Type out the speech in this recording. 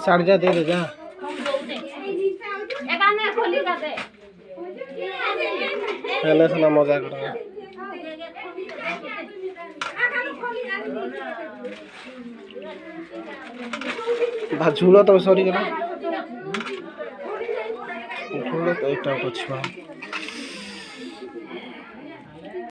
साढ़े जा दे दे जा पहले से ना मजा कर झूला तो सॉरी झूला तो एक